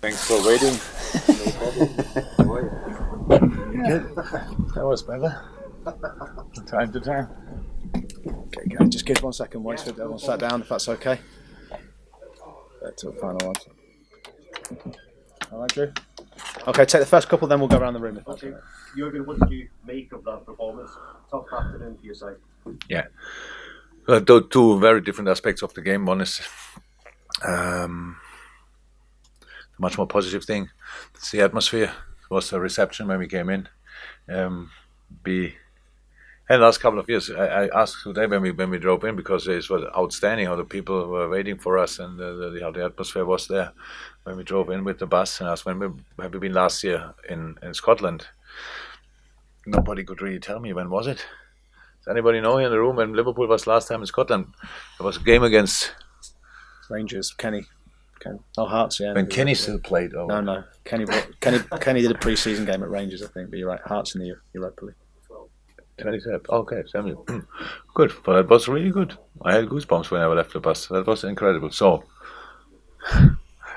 Thanks for waiting. No problem. Good. That was better. From time to time. Okay, can I just give 1 second, wait for everyone sat down, if that's okay. Back to the final one. All right, Drew? Okay, take the first couple, then we'll go around the room. Okay. Jurgen, what did you make of that performance? Tough afternoon for your side. Yeah. Two very different aspects of the game. One is much more positive thing. It's the atmosphere. It was the reception when we came in. The last couple of years, I asked today when we drove in, because it was outstanding how the people were waiting for us and how the atmosphere was there when we drove in with the bus. And asked have we been last year in Scotland? Nobody could really tell me when was it. Does anybody know here in the room when Liverpool was last time in Scotland? There was a game against Rangers, Kenny. Oh, Hearts, yeah. When Kenny still played. No. Kenny did a pre-season game at Rangers, I think, but you're right. Hearts in the Europa League. 27. Okay, Samuel. Good, but that was really good. I had goosebumps when I left the bus. That was incredible. So,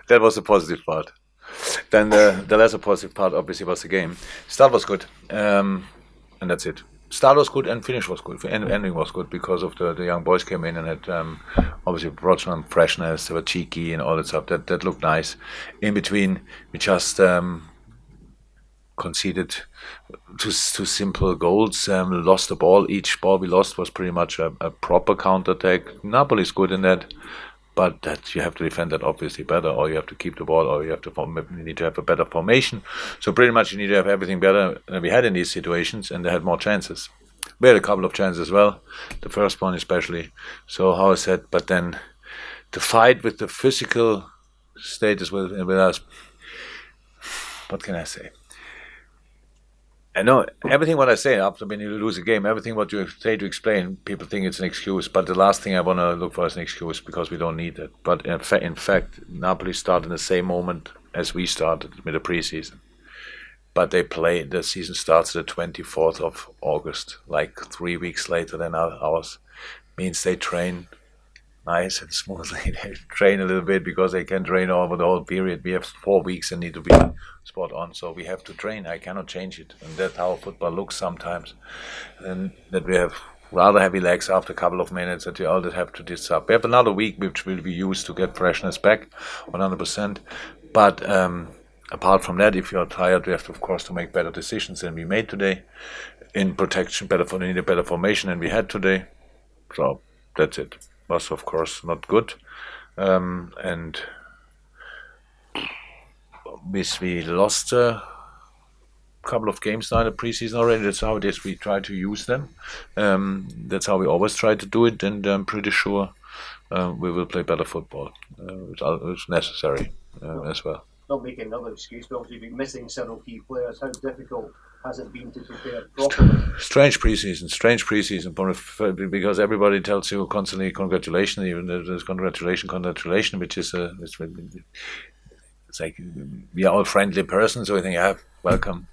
that was the positive part. Then the lesser positive part, obviously, was the game. Start was good, and that's it. Start was good and finish was good. Ending was good because of the young boys came in and had obviously brought some freshness. They were cheeky and all that stuff. That looked nice. In between, we just conceded two simple goals. Lost the ball. Each ball we lost was pretty much a proper counter-attack. Napoli's good in that, but that you have to defend that obviously better, or you have to keep the ball, or you need to have a better formation. So pretty much you need to have everything better than we had in these situations, and they had more chances. We had a couple of chances as well, the first one especially. So how I said, but then the fight with the physical status with us, what can I say? I know everything what I say after when you lose a game, everything what you say to explain, people think it's an excuse. But the last thing I want to look for is an excuse, because we don't need it. But in fact, Napoli started in the same moment as we started with the preseason. But the season starts the 24th of August, like 3 weeks later than ours. Means they train nice and smoothly. They train a little bit because they can train over the whole period. We have 4 weeks and need to be spot on, so we have to train. I cannot change it, and that's how football looks sometimes. And that we have rather heavy legs after a couple of minutes, that you all have to disrupt. We have another week which will be used to get freshness back, 100%. But apart from that, if you're tired, we have to, of course, to make better decisions than we made today. In protection, we need a better formation than we had today. So that's it. Was of course not good, and we lost a couple of games now in the preseason already. That's how it is. We try to use them. That's how we always try to do it, and I'm pretty sure we will play better football. It's necessary as well. Not making another excuse, but obviously you've been missing several key players. How difficult has it been to prepare properly? Strange preseason, because everybody tells you constantly congratulations, even there's congratulations, which is it's like we are all friendly persons, so we think, yeah, welcome.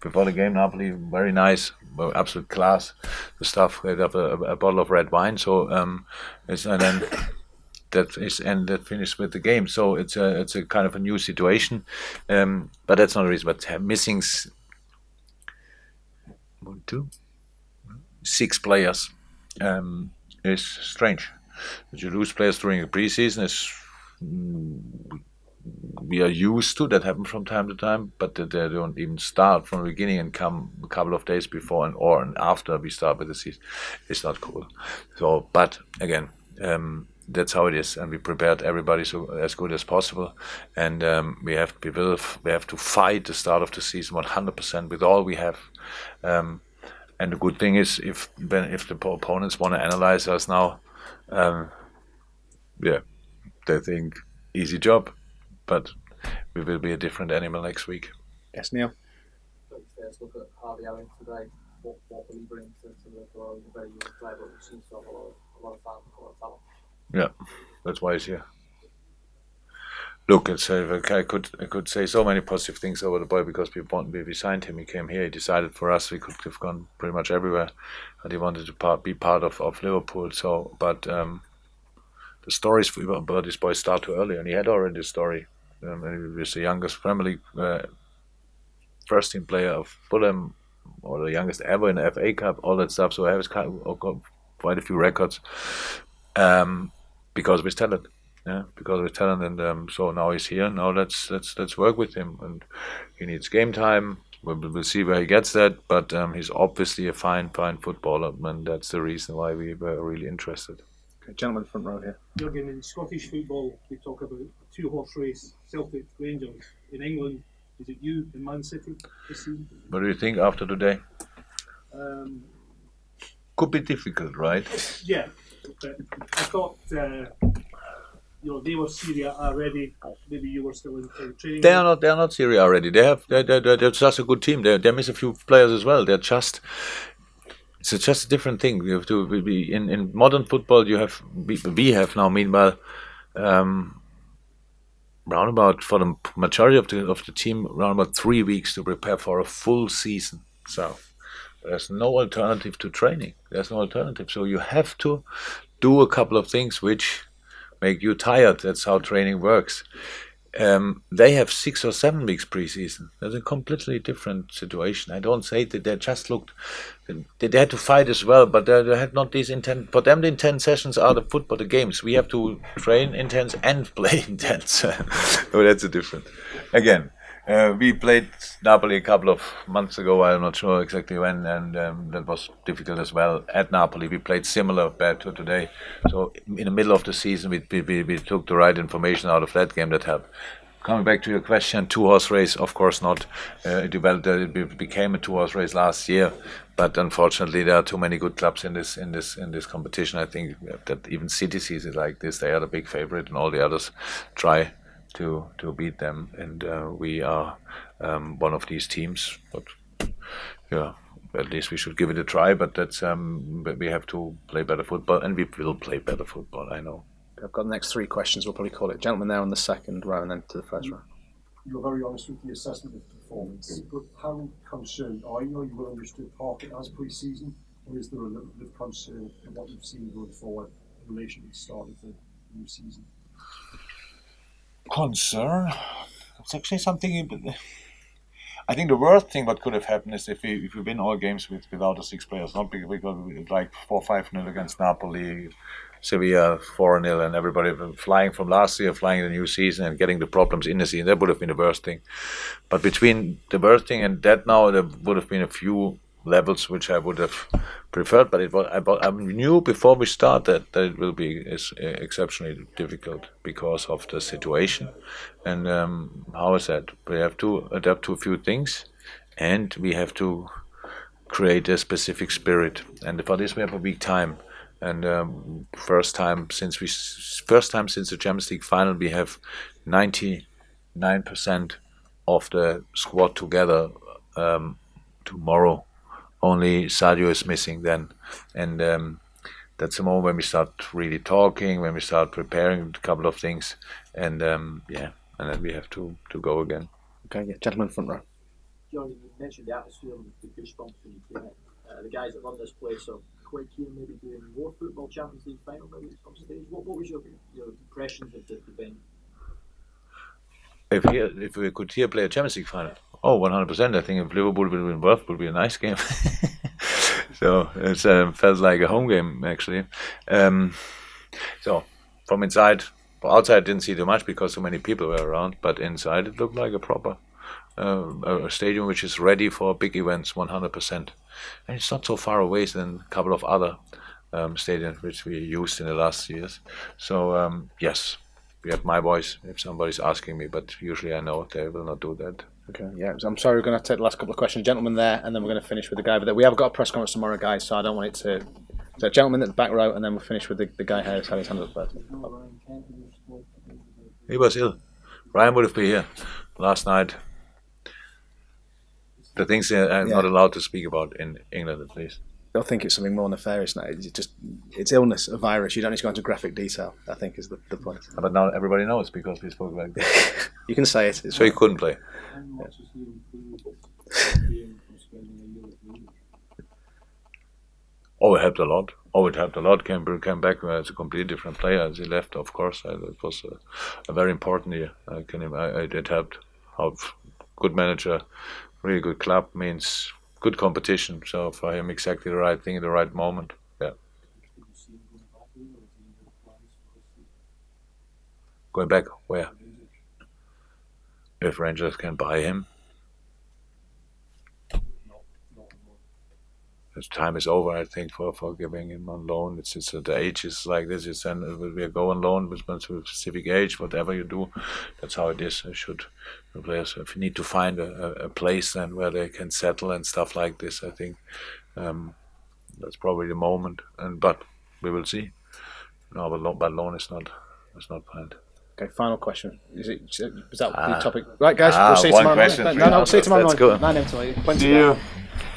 Before the game, Napoli, very nice, absolute class. The stuff, we have a bottle of red wine, so and then that finished with the game. So it's a kind of a new situation, but that's not the reason. But missing 6 players is strange. That you lose players during the preseason is we are used to that happen from time to time, but that they don't even start from the beginning and come a couple of days before and after we start with the season. It's not cool. So, but again, that's how it is, and we prepared everybody so as good as possible, and we have to fight the start of the season 100% with all we have. And the good thing is, if the opponents want to analyze us now, they think easy job, but we will be a different animal next week. Yes, Neil. Let's look at Harvey Allen today. What will he bring to Liverpool? He's a very young player, but he seems to have a lot of talent. Yeah, that's why he's here. Look, I could say so many positive things over the boy, because we signed him. He came here. He decided for us. We could have gone pretty much everywhere, and he wanted to be part of Liverpool. So, but the stories about this boy start too early, and he had already a story. he was the youngest Premier League first team player of Fulham, or the youngest ever in the FA Cup, all that stuff. So I have got quite a few records because of his talent. Yeah, because of his talent, and so now he's here. Now let's work with him, and he needs game time. We'll see where he gets that, but he's obviously a fine footballer, and that's the reason why we were really interested. Okay, gentleman front row here. Jurgen, in Scottish football, we talk about a two-horse race, Celtic, Rangers. In England, is it you and Man City this season? What do you think after today? Could be difficult, right? Yeah, but I thought they were Serie A ready. Maybe you were still in training. They are not Serie A ready. They're just a good team. They miss a few players as well. It's just a different thing. You have to be in modern football. We have now, meanwhile, roundabout for the majority of the team, around about 3 weeks to prepare for a full season. So there's no alternative to training. There's no alternative. So you have to do a couple of things which make you tired. That's how training works. They have 6 or 7 weeks preseason. That's a completely different situation. I don't say that they just looked. They had to fight as well, but they had not these intense. For them, the intense sessions are the football, the games. We have to train intense and play intense. So that's a different. Again, we played Napoli a couple of months ago. I'm not sure exactly when, and that was difficult as well. At Napoli, we played similar bad to today. So in the middle of the season, we took the right information out of that game that helped. Coming back to your question, two-horse race, of course not. It became a two-horse race last year, but unfortunately there are too many good clubs in this competition. I think that even City sees it like this. They are the big favorite, and all the others try to beat them, and we are one of these teams. But yeah, at least we should give it a try. But that's we have to play better football, and we will play better football. I know. I've got the next 3 questions. We'll probably call it. Gentleman there on the second row, and then to the first row. You were very honest with the assessment of performance, but how concerned are you? Are you willing just to park it as pre-season, or is there a little bit of concern in what you've seen going forward in relation to the start of the new season? Concern? It's actually something. I think the worst thing what could have happened is if we win all games without the 6 players, not because we like 4-5-0 against Napoli, Sevilla 4-0, and everybody flying from last year, flying the new season, and getting the problems in the season. That would have been the worst thing. But between the worst thing and that, now there would have been a few levels which I would have preferred. But I knew before we started that it will be exceptionally difficult because of the situation. And how is that? We have to adapt to a few things, and we have to create a specific spirit. And for this, we have a week time. And first time since the Champions League final, we have 99% of the squad together tomorrow. Only Sadio is missing then, and that's the moment when we start really talking, when we start preparing a couple of things, and and then we have to go again. Okay, yeah, gentleman front row. John, you mentioned the atmosphere and the goosebumps when you came in. The guys that run this place are quite keen maybe doing more football Champions League final maybe at some stage. What was your impressions of the venue? If we could here play a Champions League final, 100%. I think if Liverpool will win both, would be a nice game. So it felt like a home game actually. So from inside, outside I didn't see too much because so many people were around, but inside it looked like a proper a stadium which is ready for big events 100%. And it's not so far away than a couple of other stadiums which we used in the last years. So yes, we have my voice if somebody's asking me, but usually I know they will not do that. Okay, yeah. So I'm sorry, we're going to take the last couple of questions. Gentleman there, and then we're going to finish with the guy. But we have got a press conference tomorrow, guys, so I don't want it to... So gentleman at the back row, and then we'll finish with the guy here who's had his hand up first. He was ill. Ryan would have been here last night. The things I'm not allowed to speak about in England, at least. They'll think it's something more nefarious now. It's illness, a virus. You don't need to go into graphic detail, I think, is the point. But now everybody knows because we spoke like that. You can say it. So he couldn't play. Oh, it helped a lot. Oh, it helped a lot. Came back as a completely different player as he left. Of course, it was a very important year. It helped. How good manager, really good club means good competition. So for him, exactly the right thing at the right moment. Yeah. Going back where? If Rangers can buy him, his time is over. I think for giving him on loan. It's the age is like this. It's then we go on loan with a specific age. Whatever you do, that's how it is. The players if you need to find a place then where they can settle and stuff like this. I think that's probably the moment. But we will see. No, but loan is not planned. Okay, final question. Was that the topic? Right, guys, we'll see you one tomorrow question, morning. three No, we'll see you tomorrow answers. morning. That's 9 a.m. tomorrow. Plenty See there.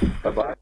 you. Bye-bye.